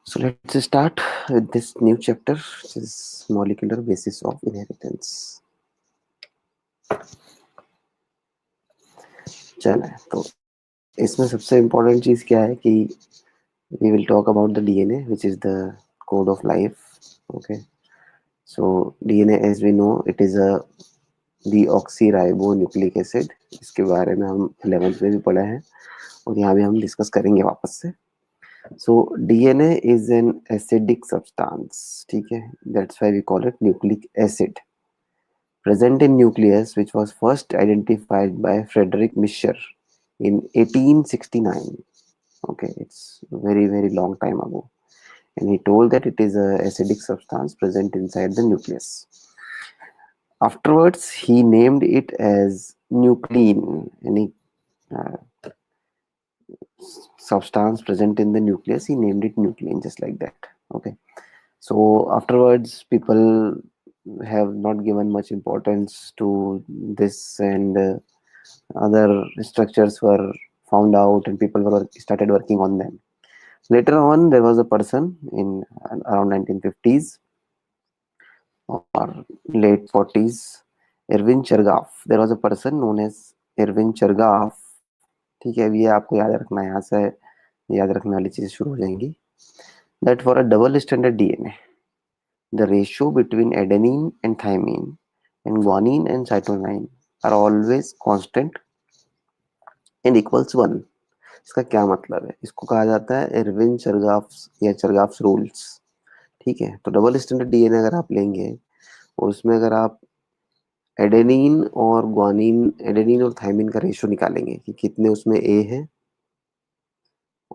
So let's start with this new chapter, which is molecular basis of inheritance. चल है तो इसमें सबसे इम्पोर्टेंट चीज क्या है कि we will talk about the DNA, which is the code of life. Okay, so DNA, as we know, it is a deoxyribonucleic acid. इसके बारे में हम 11th में भी पढ़े हैं और यहाँ भी हम डिस्कस करेंगे वापस से. So DNA is an acidic substance. ठीक है, that's why we call it nucleic acid. Present in nucleus, which was first identified by Frederick Mischer in 1869. Okay, it's a very long time ago. And he told that it is a acidic substance present inside the nucleus. Afterwards, he named it as nuclein. Any substance present in the nucleus, he named it nuclein, just like that. Okay. So afterwards, people have not given much importance to this, and other structures were found out, and people were started working on them. Later on, there was a person in around 1950s or late 40s, Erwin Chergaff. There was a person known as Erwin Chergaff. ठीक है, अभी ये आपको याद रखना है, यहाँ से याद रखने वाली चीजें शुरू हो जाएंगी. That for a double stranded DNA, the ratio between adenine and thymine and guanine and cytosine are always constant and equals 1. इसका क्या मतलब है? इसको कहा जाता है एरविन चरगाफ्स या चरगाफ्स रूल्स. ठीक है, तो डबल स्टैंडर्ड डीएनए अगर आप लेंगे और उसमें अगर आप एडेनिन और थायमिन का रेशियो निकालेंगे कि कितने उसमें ए है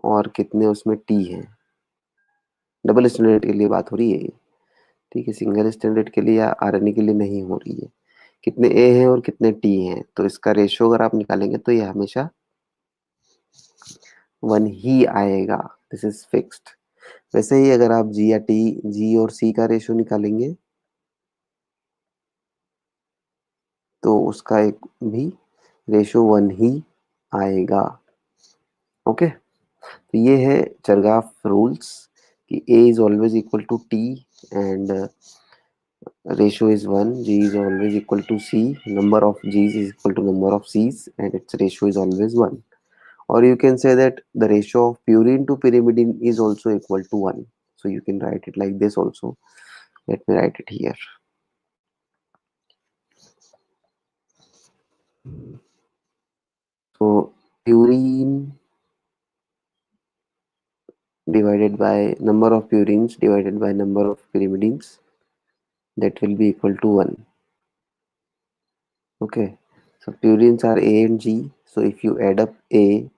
और कितने उसमें टी है. डबल स्टैंडर्ड के लिए बात हो रही है ये. ठीक है, सिंगल स्टैंडर्ड के लिए या आरएनए के लिए नहीं हो रही है. कितने ए हैं और कितने टी हैं, तो इसका रेशियो अगर आप निकालेंगे तो ये हमेशा 1 ही आएगा. This is fixed. वैसे ही अगर आप जी और सी का रेशियो निकालेंगे तो उसका एक भी रेशियो 1 ही आएगा. ओके, तो ये है चरगाफ रूल्स कि A is always equal to T and ratio is 1. G is always equal to C. Number of G's is equal to number of C's and its ratio is always 1. Or you can say that the ratio of purine to pyrimidine is also equal to 1. So you can write it like this also. Let me write it here. So purine divided by number of purines divided by number of pyrimidines, that will be equal to 1. Okay, so purines are A and G. So if you add up A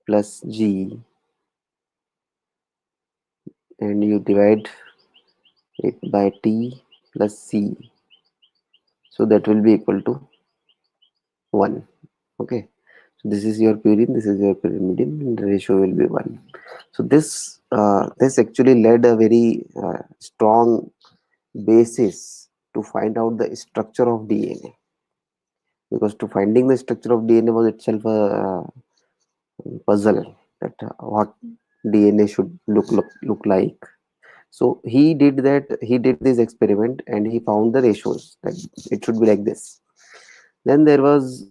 plus G and you divide it by T plus C, so that will be equal to 1. Okay, so this is your purine, this is your pyrimidine, and the ratio will be 1. So this actually led a very strong basis to find out the structure of DNA, because to finding the structure of DNA was itself a puzzle, that what DNA should look like. So he did this experiment and he found the ratios that it should be like this. Then there was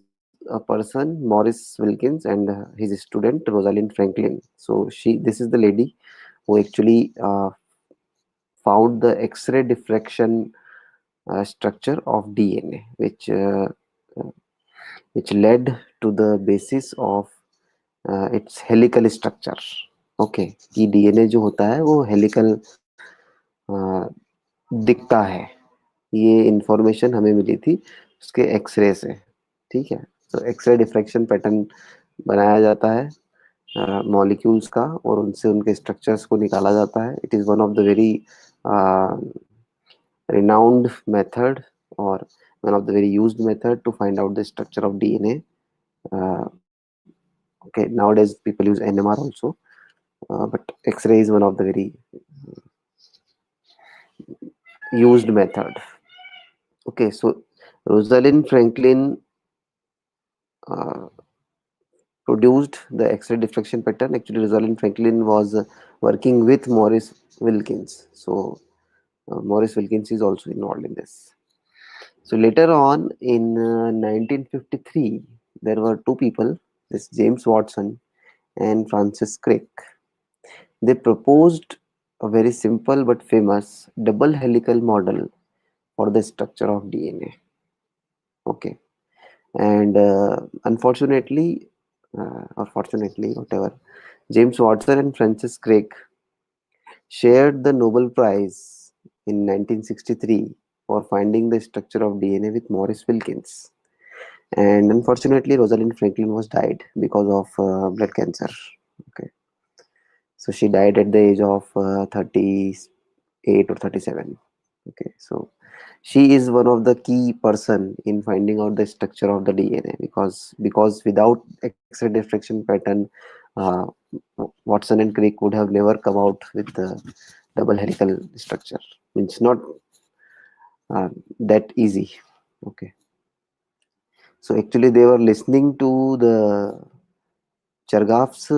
a person, Maurice Wilkins, and his student Rosalind Franklin. So this is the lady who actually found the X-ray diffraction structure of DNA, which led to the basis of its helical structure. Okay, कि DNA जो होता है वो helical दिखता है. ये information हमें मिली थी उसके एक्सरे से. ठीक है, तो एक्सरे डिफ्रैक्शन पैटर्न बनाया जाता है मॉलिक्यूल्स का और उनसे उनके स्ट्रक्चर्स को निकाला जाता है. It is one of the very renowned method or one of the very used method to find out the structure of DNA. Okay, nowadays people use NMR also, but X-ray is one of the very used method. Okay, so Rosalind Franklin produced the X-ray diffraction pattern. Actually, Rosalind Franklin was working with Maurice Wilkins. So Maurice Wilkins is also involved in this. So later on in 1953, there were two people, this James Watson and Francis Crick. They proposed a very simple but famous double helical model for the structure of DNA. Okay, and unfortunately, or fortunately, whatever, James Watson and Francis Crick shared the Nobel Prize in 1963 for finding the structure of DNA with Maurice Wilkins. And unfortunately, Rosalind Franklin was died because of blood cancer. Okay, so she died at the age of 38 or 37. Okay, so she is one of the key person in finding out the structure of the DNA, because without X-ray diffraction pattern, uh, Watson and Crick would have never come out with the double helical structure. It's not that easy. Okay, so actually they were listening to the Chargaff's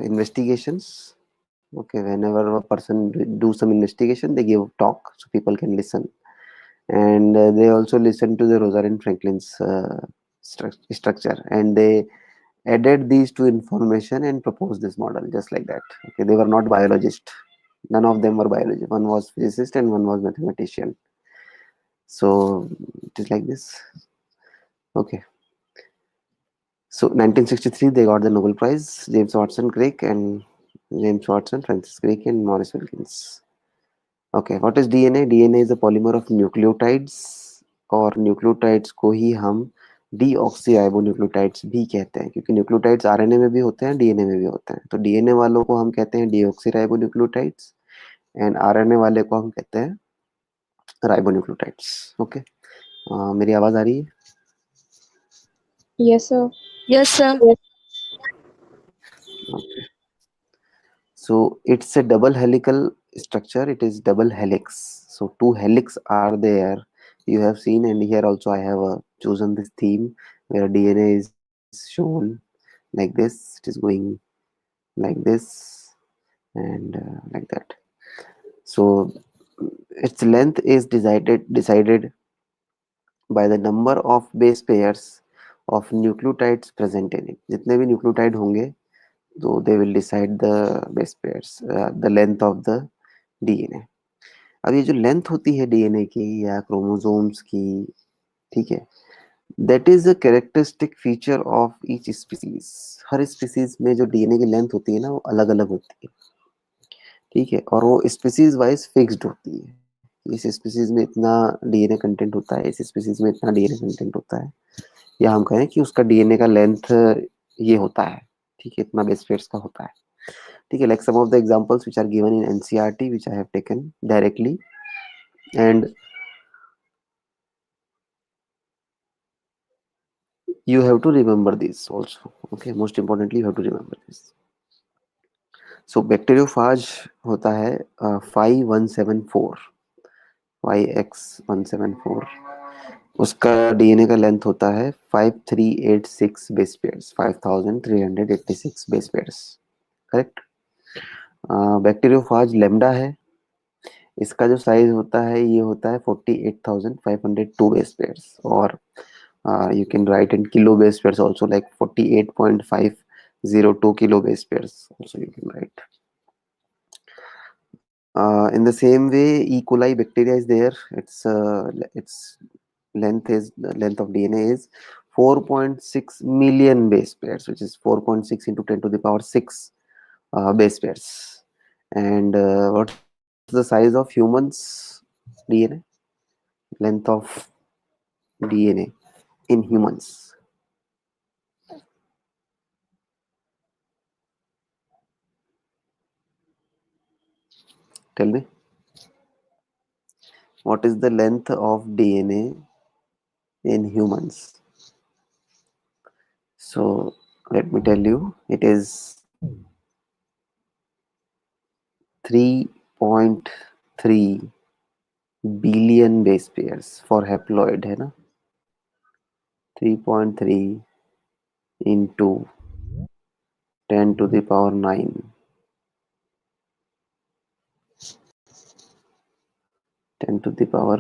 investigations. Okay, whenever a person do some investigation, they give talk so people can listen, and they also listen to the Rosalind Franklin's structure, and they added these two information and proposed this model just like that. Okay, they were not biologists. None of them were biologists. One was physicist and one was mathematician. So it is like this. Okay. So 1963, they got the Nobel Prize. James Watson Crick and James Watson, Francis Crick, and Maurice Wilkins. Okay, what is DNA? DNA is a polymer of nucleotides, और nucleotides को ही हम deoxyribonucleotides भी कहते हैं, क्योंकि nucleotides RNA में भी होते हैं, डीएनए में भी होते हैं. तो डीएनए वालों को हम कहते हैं डीऑक्सीराइबोन्यूक्लियोटाइड्स एंड आरएनए वाले को हम कहते हैं राइबोन्यूक्लियोटाइड्स. ओके, मेरी आवाज आ रही है? Yes, sir. Yes, sir. Okay. So it's a double helical structure. It is double helix. So two helix are there. You have seen, and here also I have chosen this theme where DNA is shown like this. It is going like this and like that. So its length is decided by the number of base pairs of nucleotides present in it. जितने भी nucleotide होंगे, so they will decide the base pairs, the length of the DNA. अब ये जो length होती है DNA की या क्रोमोसोम्स की, ठीक है, that is a characteristic feature of each species. Her species में जो डीएनए की लेंथ होती है ना, वो अलग अलग होती है, ठीक है, और वो स्पीसीज वाइज फिक्स्ड होती है. इस स्पीसीज में इतना डीएनए कंटेंट होता है, इस स्पीसीज में इतना डीएनए कंटेंट होता है, या हम कहें कि उसका डीएनए का लेंथ ये होता है, ठीक है, इतना बेस पेयर्स का होता है, ठीक है. Like some of the examples which are given in NCERT which I have taken directly, and you have to remember this also. Okay, most importantly you have to remember this. So bacteriophage होता है 5174 YX174. उसका DNA का length होता है 5386 base pairs, 5386 base pairs, correct. Bacteriophage lambda है, इसका जो size होता है ये होता है 48,502 बेस पेयर्स, और you can write in kilo base pairs also, like 48.502 kilo base pairs also you can write. In the same way, E. coli bacteria is there. Its length of DNA is 4.6 million base pairs, which is 4.6 into 10 to the power 6 base pairs. And what's the size of humans DNA? Length of DNA in humans. Tell me. What is the length of DNA in humans? So let me tell you, it is 3.3 billion base pairs for haploid, है ना? 3.3 into 10 to the power 9. 10 to the power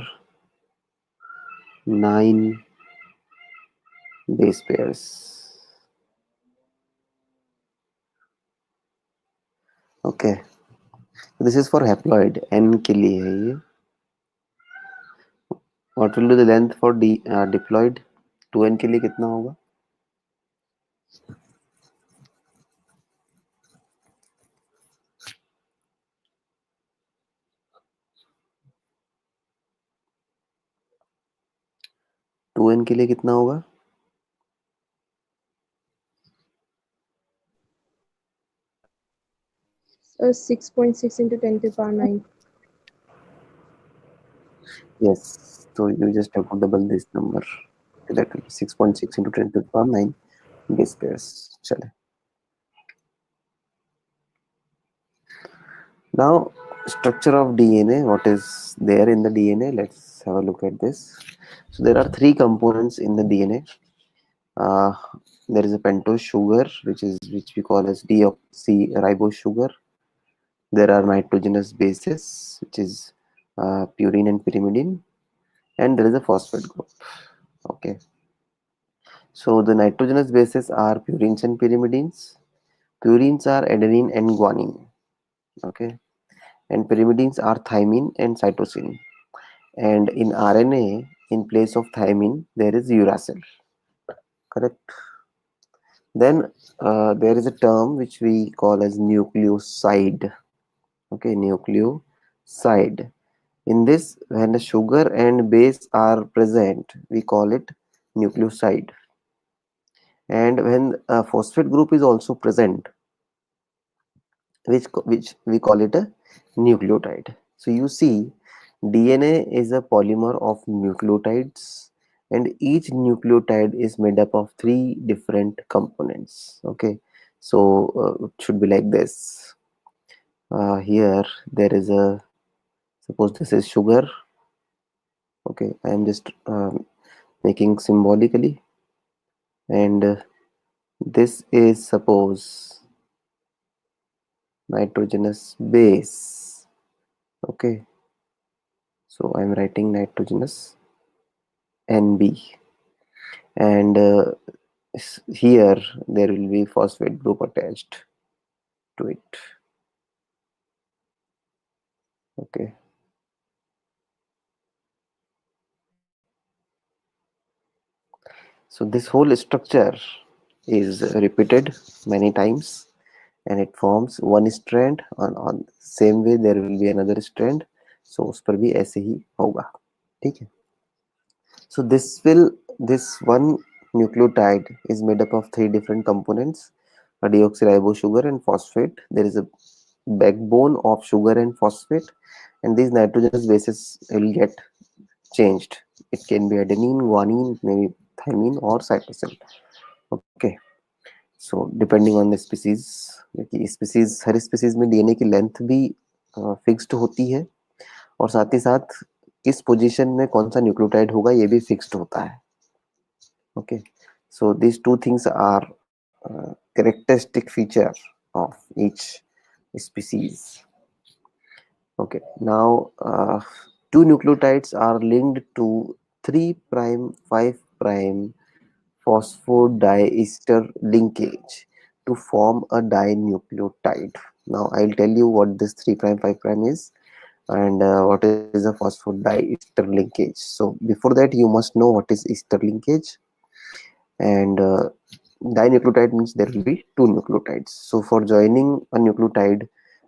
9 base pairs. Okay, this is for haploid, N के लिए है ये. What will be the length for diploid? 2n के लिए कितना होगा? टू एन के लिए कितना होगा? 6.6 into 10 to the power 9. Yes, so you just have to double this number. That will be 6.6 into 10 to the power 9 base pairs. चले. Now, structure of DNA, what is there in the DNA? Let's have a look at this. So there are three components in the DNA. Uh, there is a pentose sugar, which we call as deoxyribose sugar. There are nitrogenous bases, which is purine and pyrimidine, and there is a phosphate group. Okay, so the nitrogenous bases are purines and pyrimidines. Purines are adenine and guanine. Okay, and pyrimidines are thymine and cytosine. And in RNA, in place of thymine, there is uracil. Correct. Then there is a term which we call as nucleoside. Okay, nucleoside. In this, when the sugar and base are present, we call it nucleoside. And when a phosphate group is also present, which we call it a nucleotide. So you see, DNA is a polymer of nucleotides, and each nucleotide is made up of three different components. Okay, so it should be like this. Here there is a, suppose this is sugar. Okay, I am just making symbolically, and this is, suppose, nitrogenous base. Okay, so I'm writing nitrogenous NB, and here there will be phosphate group attached to it. Okay, so this whole structure is repeated many times, and it forms one strand. On same way there will be another strand, so उस पर भी ऐसे ही होगा. ठीक है. So this one nucleotide is made up of three different components: a deoxyribose sugar and phosphate. There is a backbone of sugar and phosphate, and these nitrogenous bases will get changed. It can be adenine, guanine, maybe thymine or cytosine. Okay, so depending on the species, क्योंकि species, हर species में DNA की length भी fixed होती है, और साथ ही साथ किस पोजीशन में कौन सा न्यूक्लियोटाइड होगा ये भी फिक्स्ड होता है. Okay, so these two things are characteristic feature of each species. Okay, now two nucleotides are linked to 3 prime 5 prime phosphodiester linkage to form a dinucleotide. Now I'll tell you what this 3 prime 5 prime is, and what is a phosphodiester linkage. So before that you must know what is ester linkage. And dinucleotide means there will be two nucleotides. So for joining a nucleotide,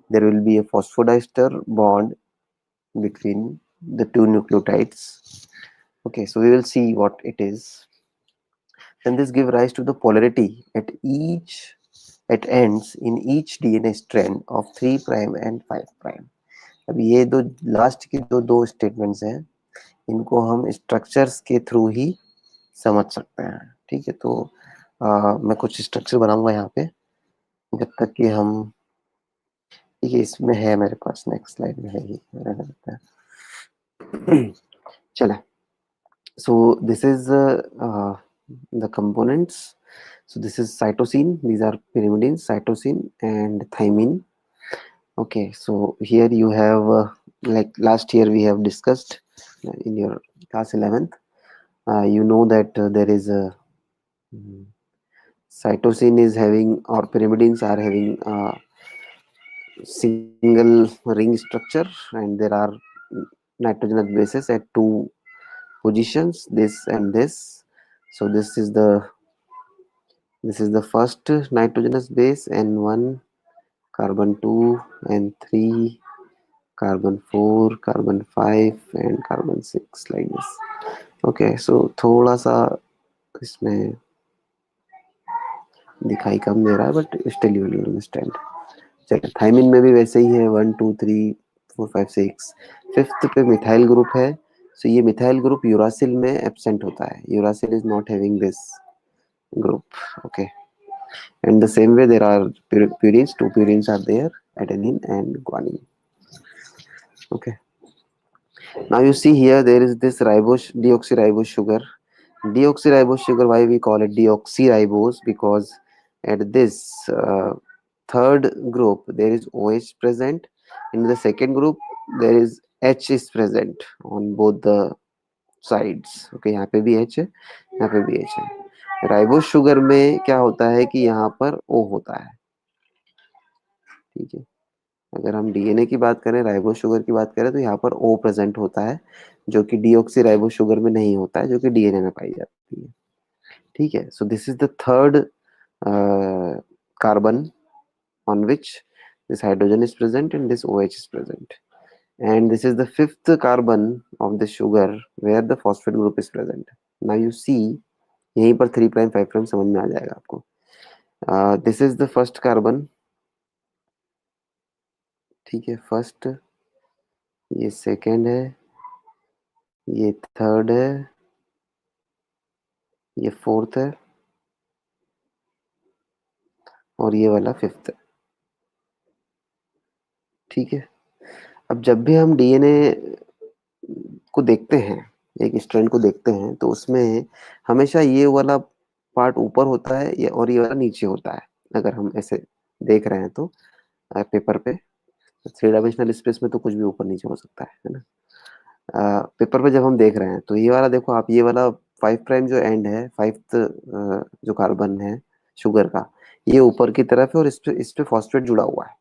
there will be a phosphodiester bond between the two nucleotides. Okay, so we will see what it is. And this give rise to the polarity at ends in each DNA strand of 3 prime and 5 prime. अब ये दो last की दो statements हैं, इनको हम structures के through ही समझ सकते हैं. ठीक है, तो मैं कुछ स्ट्रक्चर बनाऊंगा यहाँ पे, जब तक कि हम, ठीक है, इसमें है मेरे पास, नेक्स्ट स्लाइड में है ही, रहने देते हैं. चले, so this is the components So this is cytosine. These are pyrimidines, cytosine and thymine. Okay, so here you have like last year we have discussed in your class 11th. You know that there is a cytosine is having, or pyrimidines are having single ring structure, and there are nitrogenous bases at two positions, this and this. So this is the first nitrogenous base, and one, carbon 2 and 3, carbon 4, carbon 5 and carbon 6, like this. Okay, so थोड़ा सा इसमें दिखाई कम दे रहा है, but still you will understand. चलिए, thymine में भी वैसे ही है, 1 2 3 4 5 6. फिफ्थ पे मिथाइल ग्रुप है. सो ये मिथाइल ग्रुप यूरासिल में एब्सेंट होता है. Uracil is not having this group. Okay, and the same way there are purines. Two purines are there, adenine and guanine. Okay, now you see here there is this deoxyribose sugar. Deoxyribose sugar, why we call it deoxyribose? Because at this third group there is OH present. In the second group there is H is present on both the sides. Okay, यहाँ पे भी H है, यहाँ पे भी H है. Ribose sugar में क्या होता है कि यहाँ पर O होता है. ठीक है, अगर हम डीएनए की बात करें, राइबोस शुगर की बात करें, तो यहाँ पर O प्रेजेंट होता है, जो कि डीऑक्सी राइबोस शुगर में नहीं होता है, जो कि डीएनए में पाई जाती है. ठीक है, so this is the third carbon on which this hydrogen is present and this OH is present, and this is the fifth carbon of the sugar where the phosphate group is present. Now you see, यहीं पर 3 prime 5 prime समझ में आ जाएगा आपको. This is the first carbon. ठीक है, first, ये second है, ये थर्ड है, ये फोर्थ है, और ये वाला फिफ्थ है. ठीक है, अब जब भी हम डीएनए को देखते हैं, एक स्ट्रैंड को देखते हैं, तो उसमें हमेशा ये वाला पार्ट ऊपर होता है, ये और ये वाला नीचे होता है. अगर हम ऐसे देख रहे हैं तो पेपर पे, थ्री डायमेंशनल स्पेस में तो कुछ भी ऊपर नीचे हो सकता है ना. पेपर पे जब हम देख रहे हैं तो ये वाला देखो आप, ये वाला 5 प्राइम जो एंड है, फाइव्थ जो कार्बन है शुगर का, ये ऊपर की तरफ है और इस पे फॉस्फेट जुड़ा हुआ है.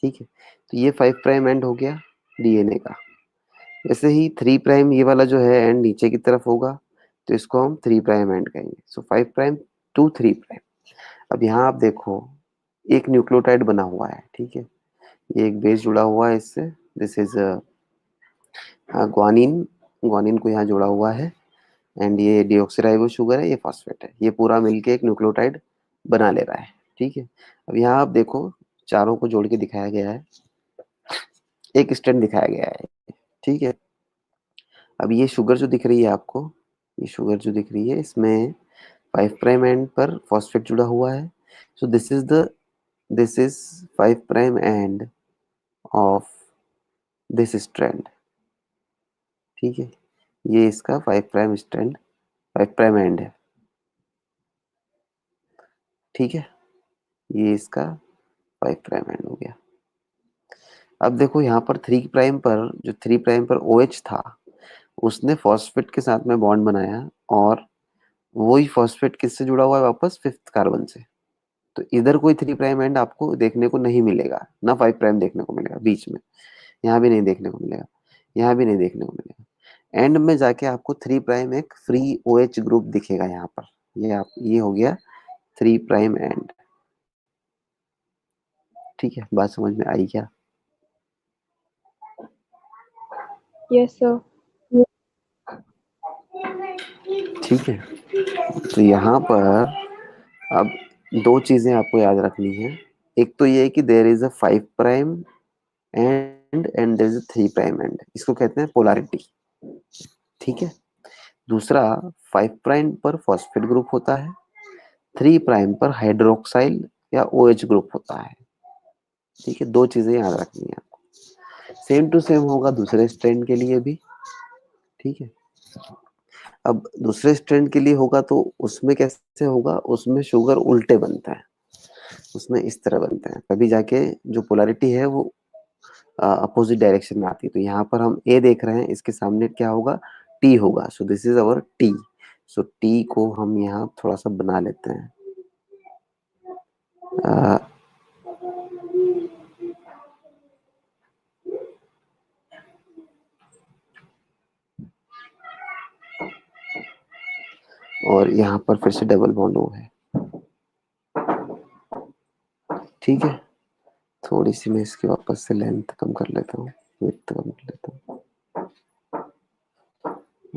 ठीक है, तो ये 5 प्राइम एंड हो गया डीएनए का. ऐसे ही 3 प्राइम ये वाला जो है एंड नीचे की तरफ होगा, तो इसको हम 3 प्राइम एंड कहेंगे. सो 5 प्राइम टू 3 प्राइम. अब यहाँ आप देखो, एक न्यूक्लियोटाइड बना हुआ है. ठीक है, ये एक बेस जुड़ा हुआ है इससे. This is guanine. ग्वानिन को यहाँ जोड़ा हुआ है, एंड ये डीऑक्सीराइबोस शुगर है, ये फॉस्फेट है. ये पूरा मिलके एक न्यूक्लियोटाइड बना ले रहा है. ठीक है, अब यहाँ आप देखो, चारों को जोड़ के दिखाया गया है, एक स्ट्रैंड दिखाया गया है. ठीक है, अब ये शुगर जो दिख रही है आपको, ये शुगर जो दिख रही है, इसमें 5 प्राइम एंड पर फॉस्फेट जुड़ा हुआ है. So this is 5 prime end of this strand. ठीक है, ये इसका 5 प्राइम स्ट्रैंड, 5 प्राइम एंड है. ठीक है, ये इसका 5 प्राइम एंड हो गया. अब देखो यहाँ पर 3 प्राइम पर, जो 3 प्राइम पर OH था, उसने फॉस्फेट के साथ में बॉन्ड बनाया, और वही फॉस्फेट किससे जुड़ा हुआ है वापस, फिफ्थ कार्बन से. तो इधर कोई 3 प्राइम एंड आपको देखने को नहीं मिलेगा, ना 5 प्राइम देखने को मिलेगा बीच में. यहाँ भी नहीं देखने को मिलेगा, यहाँ भी नहीं देखने को मिलेगा. एंड में जाके आपको 3 प्राइम एक फ्री OH ग्रुप दिखेगा यहाँ पर. ये हो गया 3 प्राइम एंड. ठीक है, बात समझ में आई क्या? Yes, sir. ठीक है, तो यहाँ पर अब दो चीजें आपको याद रखनी है. एक तो ये है कि there is a 5 prime and there is a 3 prime end. इसको कहते हैं पोलैरिटी. ठीक है, दूसरा 5 प्राइम पर फॉस्फेट ग्रुप होता है, 3 प्राइम पर हाइड्रोक्साइल या OH ग्रुप होता है. ठीक है, दो चीजें याद रखनी है आपको. सेम टू सेम होगा दूसरे स्ट्रैंड के लिए भी. ठीक है, अब दूसरे स्ट्रैंड के लिए होगा तो उसमें कैसे होगा, उसमें शुगर उल्टे बनता है, उसमें इस तरह बनता है, तभी जाके जो पोलैरिटी है वो अपोजिट डायरेक्शन में आती है। तो यहाँ पर हम ए देख रहे हैं, इसके सामने क्या होगा, टी होगा। So this is our T. So T को हम यहाँ थोड़ा सा बना लेते हैं। अ, और यहाँ पर फिर से डबल बॉन्ड ओ है। ठीक है, थोड़ी सी मैं इसकी वापस से लेंथ कम कर लेता हूँ, विड्थ कम कर लेता हूँ।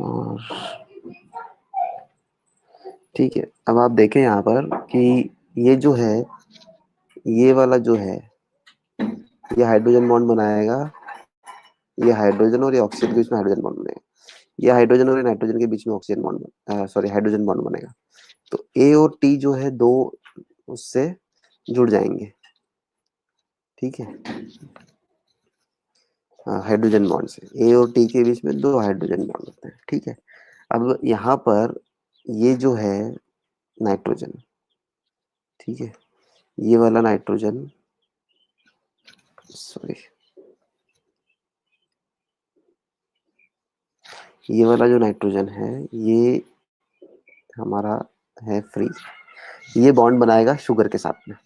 और ठीक है, अब आप देखें यहाँ पर कि ये जो है, ये वाला जो है, ये हाइड्रोजन बॉन्ड बनाएगा, ये हाइड्रोजन और ये ऑक्सीजन के बीच में हाइड्रोजन बॉन्ड बनेगा, ये हाइड्रोजन और नाइट्रोजन के बीच में oxygen bond, sorry hydrogen bond बनेगा। तो ए और टी जो है दो उससे जुड़ जाएंगे। ठीक है, हाइड्रोजन बॉन्ड से ए और टी के बीच में दो हाइड्रोजन बॉन्ड होते हैं। ठीक है, अब यहाँ पर ये जो है नाइट्रोजन, ठीक है, ये वाला नाइट्रोजन, सॉरी ये वाला जो नाइट्रोजन है ये हमारा है फ्री, ये बॉन्ड बनाएगा शुगर के साथ में।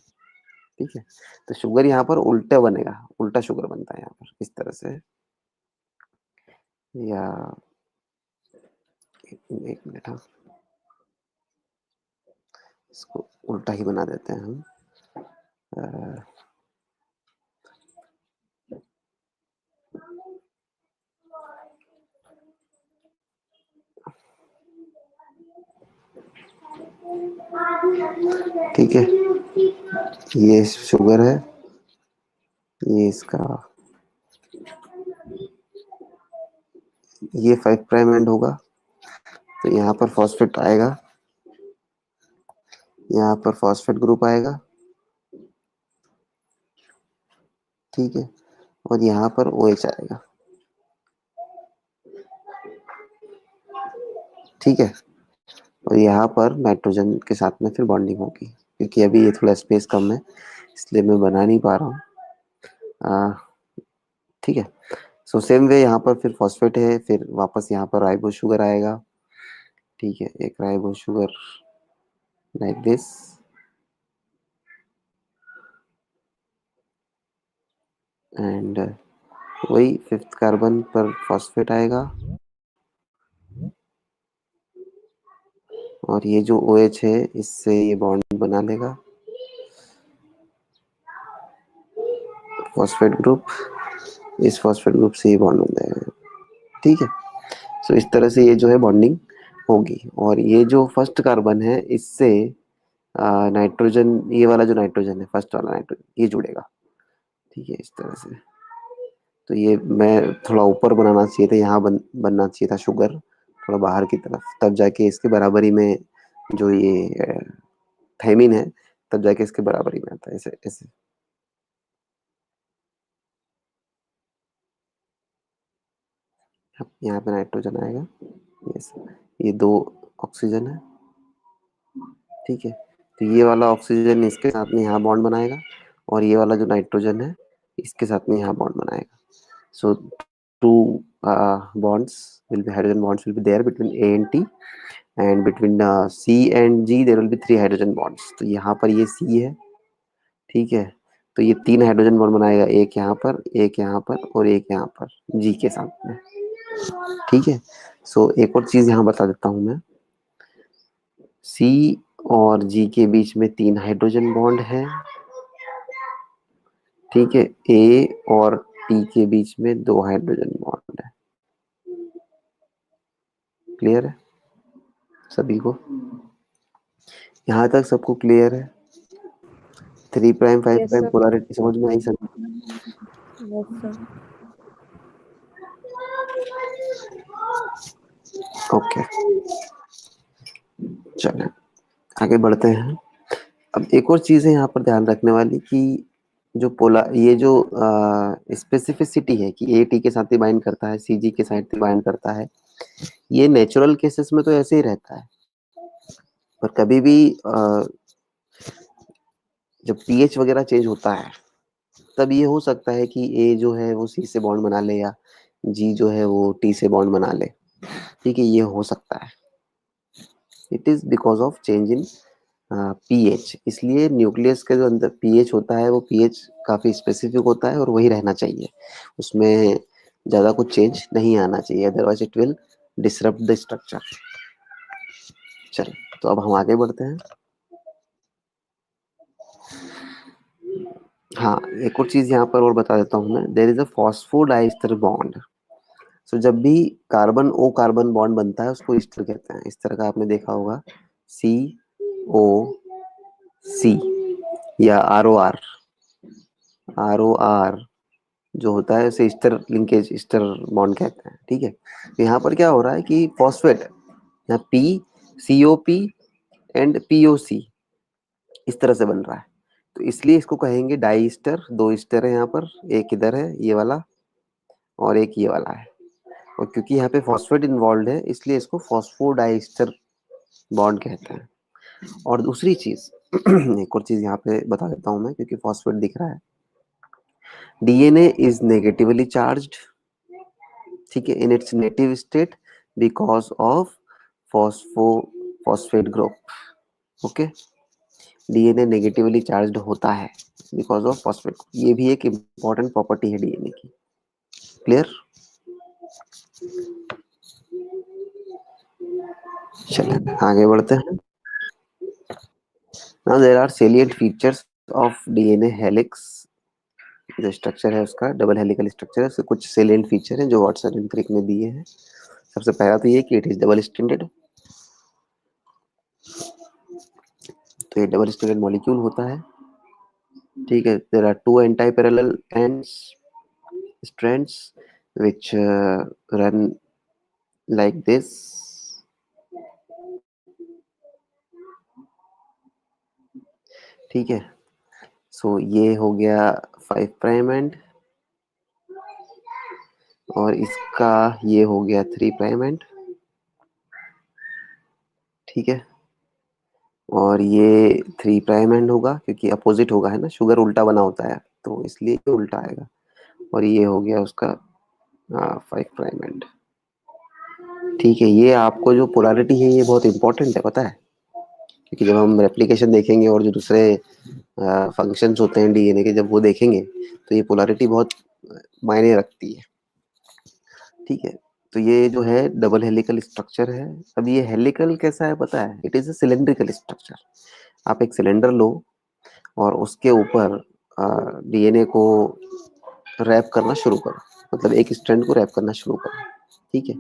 ठीक है, तो शुगर यहाँ पर उल्टा बनेगा, उल्टा शुगर बनता है यहाँ पर इस तरह से, या एक मिनट, हाँ इसको उल्टा ही बना देते हैं हम। अ, ठीक है, ये शुगर है, ये इसका, ये 5 प्राइम एंड होगा, तो यहाँ पर फॉस्फेट आएगा, यहाँ पर फॉस्फेट ग्रुप आएगा। ठीक है, और यहाँ पर OH आएगा। ठीक है, और यहाँ पर नाइट्रोजन के साथ में फिर बॉन्डिंग होगी, क्योंकि अभी ये थोड़ा स्पेस कम है इसलिए मैं बना नहीं पा रहा हूँ। ठीक है, सो सेम वे यहाँ पर फिर फॉस्फेट है, फिर वापस यहाँ पर राइबो शुगर आएगा। ठीक है, एक ribo sugar like this, and वही 5th कार्बन पर फॉस्फेट आएगा, और ये जो OH है इससे ये बॉन्ड बना लेगा, फॉस्फेट ग्रुप, इस फॉस्फेट ग्रुप से ये बॉन्ड बन जाएगा। ठीक है, सो इस तरह से ये जो है बॉन्डिंग होगी, और ये जो फर्स्ट कार्बन है इससे नाइट्रोजन, ये वाला जो नाइट्रोजन है, फर्स्ट वाला नाइट्रोजन, ये जुड़ेगा। ठीक है, इस तरह से। तो ये मैं थोड़ा ऊपर बनाना चाहिए था, यहाँ बनना चाहिए था शुगर थोड़ा बाहर की तरफ, तब जाके इसके बराबरी में जो ये थायमिन है, तब जाके इसके बराबरी में आता है, ऐसे ऐसे। यहाँ पे नाइट्रोजन आएगा, यस, ये दो ऑक्सीजन है। ठीक है, तो ये वाला ऑक्सीजन इसके साथ में यहाँ बॉन्ड बनाएगा, और ये वाला जो नाइट्रोजन है इसके साथ में यहाँ बॉन्ड बनाएगा। सो to bonds will be, hydrogen bonds will be there between A and T, and between C and G there will be 3 hydrogen bonds। तो यहाँ पर ये C है, ठीक है, तो ये 3 हाइड्रोजन बॉन्ड बनाएगा, एक यहाँ पर, एक यहाँ पर, और एक यहाँ पर G के साथ में। ठीक है, सो एक और चीज यहाँ बता देता हूँ मैं, C और G के बीच में 3 हाइड्रोजन बॉन्ड है। ठीक है, A और T के बीच में 2 हाइड्रोजन बॉन्ड है। क्लियर है सभी को, यहाँ तक सबको क्लियर है? 3 prime 5 Yes, prime sir. Polarity समझ में आई सभी? Yes, sir. ओके, चलो आगे बढ़ते हैं। अब एक और चीज है यहाँ पर ध्यान रखने वाली, कि जो ये जो स्पेसिफिसिटी है कि A T के साथ ही बाइंड करता है, C G के साथ ही बाइंड करता है, ये नेचुरल केसेस में तो ऐसे ही रहता है, पर कभी भी जब पीएच वगैरह चेंज होता है तब ये हो सकता है कि ए जो है वो सी से बॉन्ड बना ले, या जी जो है वो टी से बॉन्ड बना ले। ठीक है, ये हो सकता है। It is because of change in pH. इसलिए न्यूक्लियस का जो अंदर पीएच होता है वो पीएच काफी स्पेसिफिक होता है और वही रहना चाहिए, उसमें ज्यादा कुछ चेंज नहीं आना चाहिए, otherwise it will disrupt the structure. चल, तो अब हम आगे बढ़ते हैं। हाँ, एक और चीज यहाँ पर और बता देता हूँ मैं, there is a phosphodiester bond. So जब भी कार्बन ओ कार्बन बॉन्ड बनता है उसको ईस्टर कहते हैं। इस तरह का आपने देखा होगा, सी ओ सी, या आर ओ आर जो होता है उसे ईस्टर लिंकेज, ईस्टर बॉन्ड कहते हैं। ठीक है, तो यहाँ पर क्या हो रहा है कि फॉस्फेट, यहाँ P C O P and P O C इस तरह से बन रहा है, तो इसलिए इसको कहेंगे डाई ईस्टर। दो ईस्टर है यहाँ पर, एक इधर है ये वाला और एक ये वाला है, और क्योंकि यहाँ पे फॉस्फेट इन्वॉल्व है इसलिए इसको फॉस्फोडाइस्टर बॉन्ड कहते हैं। और दूसरी चीज एक और चीज यहाँ पे बता देता हूँ मैं, क्योंकि फॉस्फेट दिख रहा है। डीएनए इज नेगेटिवली चार्ज्ड, ठीक है, in its native state because of phosphate group. Okay, DNA negatively charged होता है बिकॉज ऑफ फॉस्फेट। ये भी एक इंपॉर्टेंट प्रॉपर्टी है डीएनए की। क्लियर? चलिए आगे बढ़ते हैं। Now there are salient features of DNA helix. जो स्ट्रक्चर है उसका डबल हेलिकल स्ट्रक्चर है, उसके कुछ सेलिएंट फीचर हैं जो वाटसन एंड क्रिक ने दिए हैं। सबसे पहला तो ये कि इट इज डबल स्ट्रैंडेड। तो ये डबल स्ट्रैंडेड मॉलिक्यूल होता है। ठीक है, there are two antiparallel ends strands which run like this। ठीक है, सो ये हो गया 5' एंड, और इसका ये हो गया 3' एंड। ठीक है, और ये 3' एंड होगा क्योंकि अपोजिट होगा, है ना, शुगर उल्टा बना होता है तो इसलिए ये उल्टा आएगा। और ये हो गया उसका 5' एंड। ठीक है, ये आपको जो पोलैरिटी है ये बहुत इंपॉर्टेंट है, पता है, क्योंकि जब हम रेप्लिकेशन देखेंगे और जो दूसरे फंक्शंस होते हैं डीएनए के जब वो देखेंगे तो ये पोलैरिटी बहुत मायने रखती है। ठीक है, तो ये जो है डबल हेलिकल स्ट्रक्चर है। अब ये हेलिकल कैसा है पता है, it is a cylindrical structure. आप एक सिलेंडर लो और उसके ऊपर डीएनए को रैप करना शुरू करो, मतलब एक स्ट्रैंड को रैप करना शुरू करो। ठीक है,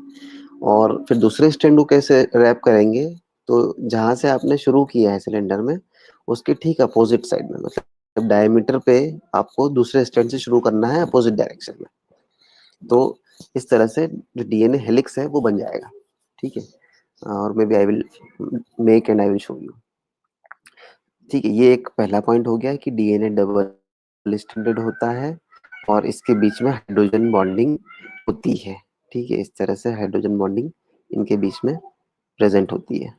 और फिर दूसरे स्ट्रैंड को कैसे रैप करेंगे, तो जहां से आपने शुरू किया है सिलेंडर में उसके ठीक अपोजिट साइड में, मतलब डायमीटर पे आपको दूसरे स्ट्रैंड से शुरू करना है अपोजिट डायरेक्शन में। तो इस तरह से जो डीएनए हेलिक्स है वो बन जाएगा। ठीक है, और maybe I will make and I will show you. ठीक है, ये एक पहला पॉइंट हो गया कि डीएनए डबल स्ट्रैंडेड होता है और इसके बीच में हाइड्रोजन बॉन्डिंग होती है। ठीक है, इस तरह से हाइड्रोजन बॉन्डिंग इनके बीच में प्रेजेंट होती है।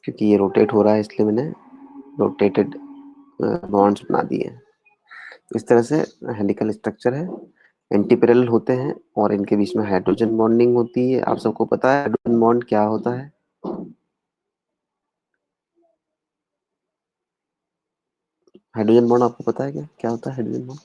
क्योंकि ये रोटेट हो रहा है इसलिए मैंने रोटेटेड बॉन्ड्स बना दिए हैं। तो इस तरह से हेलिकल स्ट्रक्चर है, एंटी पैरेलल होते हैं और इनके बीच में हाइड्रोजन बॉन्डिंग होती है। आप सबको पता है हाइड्रोजन बॉन्ड क्या होता है? हाइड्रोजन बॉन्ड आपको पता है क्या क्या होता है हाइड्रोजन बॉन्ड?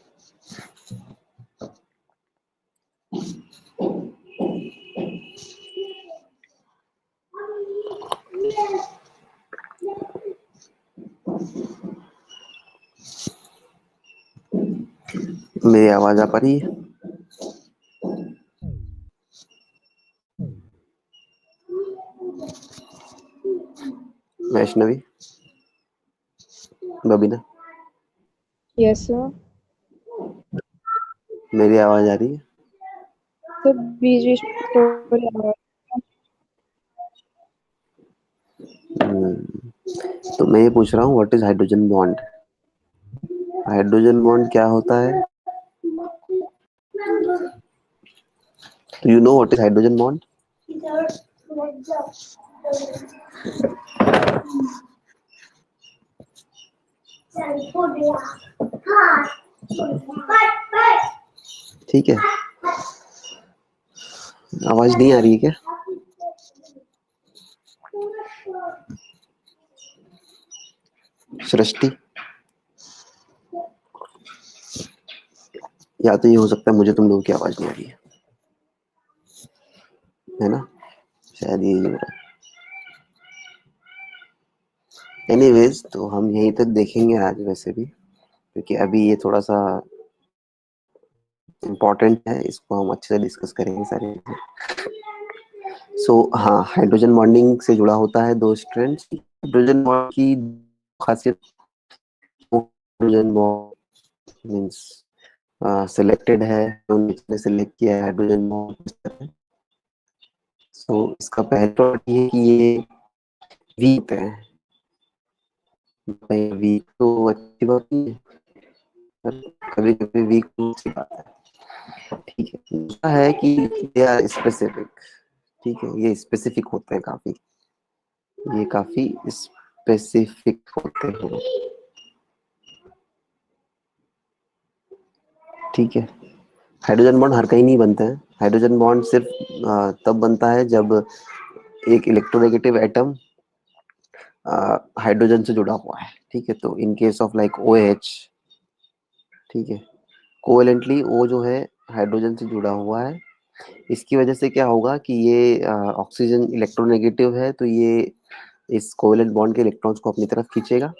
मेरी आवाज आ पा रही है? Vaishnavi, Babina, Yes, sir. मेरी आवाज आ रही है? So, बीच में थोड़ी आवाज। हम्म, तो मैं ये पूछ रहा हूँ what is hydrogen bond? Hydrogen bond क्या होता है? Do you know what is hydrogen bond? ठीक है, आवाज नहीं आ रही है क्या? सृष्टि, या तो ये हो सकता है मुझे तुम लोगों की आवाज नहीं आ रही है ना? शायद ये हो रहा है। एनीवेज, तो हम यहीं तक देखेंगे आज वैसे भी, क्योंकि अभी ये थोड़ा सा इम्पोर्टेंट है, इसको हम अच्छे से डिस्कस करेंगे सारे। सो हाँ, हाइड्रोजन बॉन्डिंग से जुड़ा होता है दो स्ट्रैंड्स। हाइड्रोजन बॉन्ड की खासियत, हाइड्रोजन बॉन्ड मींस सिलेक्टेड है, उन्होंने सिलेक्ट किया है हाइड्रोजन बॉन्ड। सो इसका पहला प्रॉपर्टी है कि ये वीक है। वीक तो अच्छी बात नहीं है, कभी कभी वीक तो अच्छी बात है। ठीक है, दूसरा है कि दे आर स्पेसिफिक। ठीक है, ये स्पेसिफिक होते हैं काफी, ये काफी स्पेसिफिक होते हैं। ठीक है, हाइड्रोजन बॉन्ड हर कहीं नहीं बनते हैं। हाइड्रोजन बॉन्ड सिर्फ तब बनता है जब एक इलेक्ट्रोनेगेटिव एटम हाइड्रोजन से जुड़ा हुआ है। ठीक है, तो in case of like OH, ठीक है, कोवेलेंटली O जो है हाइड्रोजन से जुड़ा हुआ है। इसकी वजह से क्या होगा कि ये ऑक्सीजन इलेक्ट्रोनेगेटिव है, तो ये इस कोवेलेंट बॉन्ड के इलेक्ट्रॉन्स को अपनी तरफ खींचेगा,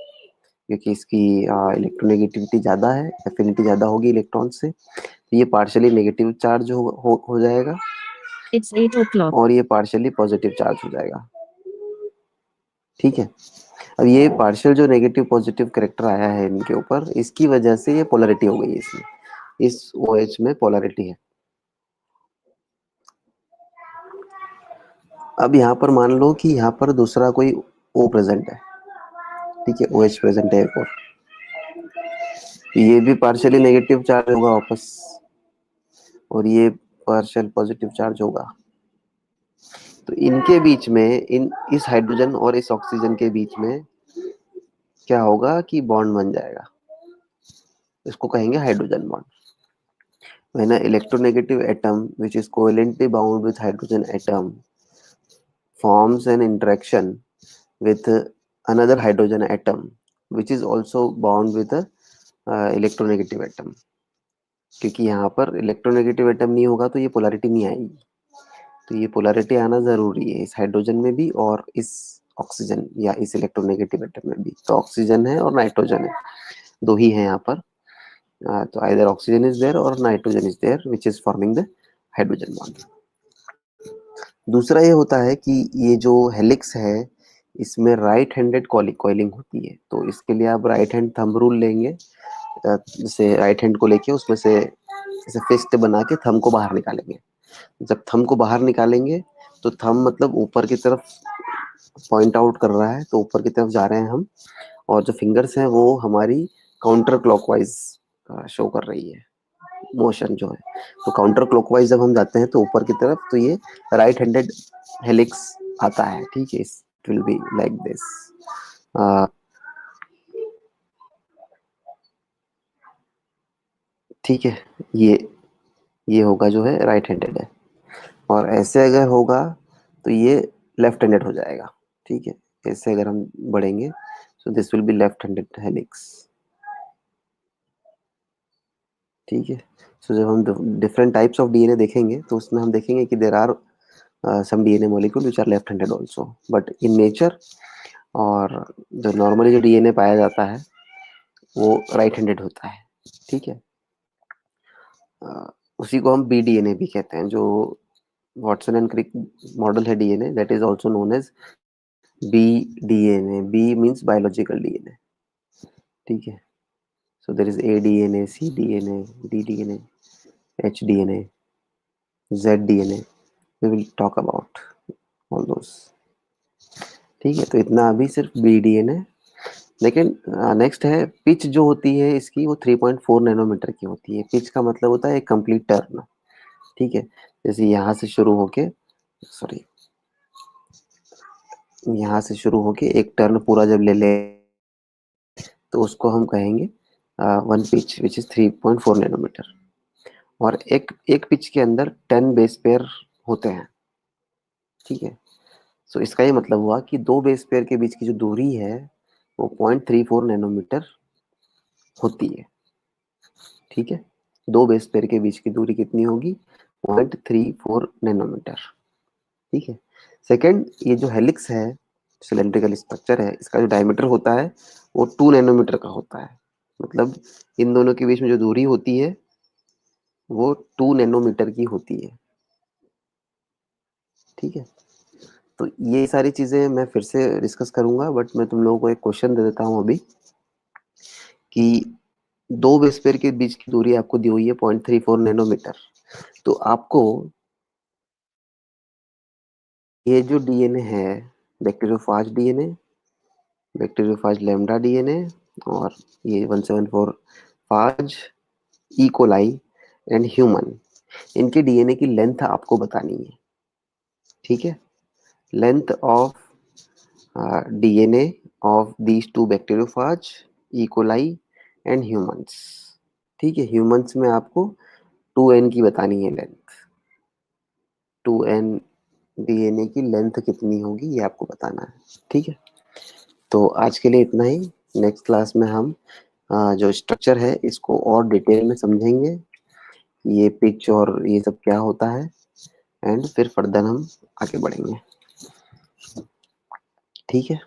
क्योंकि इसकी इलेक्ट्रोनेगेटिविटी ज़्यादा है, एफिनिटी ज़्यादा होगी इलेक्ट्रॉन से। तो ये पार्शियली नेगेटिव चार्ज हो जाएगा, It's 8 o'clock. और ये पार्शियली पॉजिटिव चार्ज हो जाएगा। ठीक है, अब ये पार्शियल जो नेगेटिव पॉजिटिव कैरेक्टर आया है इनके ऊपर, इसकी वजह से ये पोलैरिटी हो गई है इसमें, इस OH में पोलैरिटी है। अब यहाँ पर मान लो कि यहाँ पर दूसरा कोई O प्रेजेंट है। ठीक है, OH प्रेजेंट है एक और, ये भी पार्शियली नेगेटिव चार्ज होगा वापस, और ये पार्शियल पॉजिटिव चार्ज होगा। तो इनके बीच में, इस हाइड्रोजन और इस ऑक्सीजन के बीच में क्या होगा कि बॉन्ड बन जाएगा, इसको कहेंगे hydrogen bond. When an electronegative atom which is covalently bound with hydrogen atom forms an interaction with another hydrogen atom which is also bound with a electronegative atom, क्योंकि यहाँ पर इलेक्ट्रोनेगेटिव एटम नहीं होगा तो ये पोलैरिटी नहीं आएगी। तो ये पोलैरिटी आना जरूरी है इस हाइड्रोजन में भी और इस ऑक्सीजन या इस इलेक्ट्रोनेगेटिव एटम में भी। तो ऑक्सीजन है और नाइट्रोजन है, दो ही है यहाँ पर। तो आइदर ऑक्सीजन इज देयर और nitrogen is there which is forming the hydrogen bond. दूसरा ये होता है कि ये जो हेलिक्स है इसमें राइट हैंडेड कॉइलिंग होती है। तो इसके लिए आप राइट हैंड थंब रूल लेंगे, जैसे राइट हैंड को लेके उसमें से जैसे फिस्ट बना के थंब को बाहर निकालेंगे। जब थंब को बाहर निकालेंगे तो थंब मतलब ऊपर की तरफ पॉइंट आउट कर रहा है, तो ऊपर की तरफ जा रहे हैं हम, और जो फिंगर्स हैं वो हमारी काउंटर क्लॉकवाइज शो कर रही है मोशन जो है। तो काउंटर क्लॉकवाइज जब हम जाते हैं तो ऊपर की तरफ, तो ये राइट हैंडेड हेलिक्स आता है। ठीक है, it will be like this. ठीक है, ये होगा जो है राइट हैंडेड है, और ऐसे अगर होगा तो ये लेफ्ट हैंडेड हो जाएगा। ठीक है, ऐसे अगर हम बढ़ेंगे so this will be left handed helix. ठीक है, सो जब हम डिफरेंट टाइप्स ऑफ डीएनए देखेंगे तो उसमें हम देखेंगे कि there are some DNA molecule which are left handed also, but in nature और जो नॉर्मली जो डीएनए पाया जाता है वो राइट हैंडेड होता है। ठीक है, उसी को हम BDNA भी कहते हैं। जो वॉटसन एंड क्रिक मॉडल है DNA, that is also known as BDNA। B means biological DNA. ठीक है, so there is ADNA, CDNA, DDNA, HDNA, ZDNA, we will talk about all those. ठीक है, तो इतना अभी सिर्फ BDNA लेकिन नेक्स्ट है पिच जो होती है इसकी, वो 3.4 नैनोमीटर की होती है। पिच का मतलब होता है एक कंप्लीट टर्न, ठीक है। जैसे यहाँ से शुरू होके, सॉरी, यहाँ से शुरू होके एक टर्न पूरा जब ले ले तो उसको हम कहेंगे one pitch which is 3.4 nanometre. और एक एक पिच के अंदर 10 बेस पेयर होते हैं, ठीक है। सो इसका ये मतलब हुआ कि दो बेस पेयर के बीच की जो दूरी है वो 0.34 नैनोमीटर होती है, ठीक है। दो बेस पेयर के बीच की दूरी कितनी होगी? 0.34 नैनोमीटर, ठीक है। सेकंड, ये जो हेलिक्स है, सिलेंड्रिकल स्ट्रक्चर है, इसका जो डायमीटर होता है वो 2 नैनोमीटर का होता है। मतलब इन दोनों के बीच में जो दूरी होती है वो 2 नैनोमीटर की होती है, ठीक है। तो ये सारी चीजें मैं फिर से डिस्कस करूंगा, बट मैं तुम लोगों को एक क्वेश्चन दे देता हूँ अभी कि दो बेस पेयर के बीच की दूरी आपको दी हुई है 0.34 नैनोमीटर। तो आपको ये जो डीएनए है, bacteriophage DNA, bacteriophage lambda DNA, और ये 174 फाज, ई कोलाई एंड ह्यूमन, इनके डीएनए की लेंथ आपको बतानी है, ठीक है। Length of DNA of these two bacteriophage, E coli and humans, ठीक है। ह्यूमंस में आपको 2n की बतानी है लेंथ, 2n डीएनए की लेंथ कितनी होगी ये आपको बताना है, ठीक है। तो आज के लिए इतना ही। नेक्स्ट क्लास में हम जो स्ट्रक्चर है इसको और डिटेल में समझेंगे, ये पिच और ये सब क्या होता है, एंड फिर फर्दर हम आगे बढ़ेंगे, ठीक है।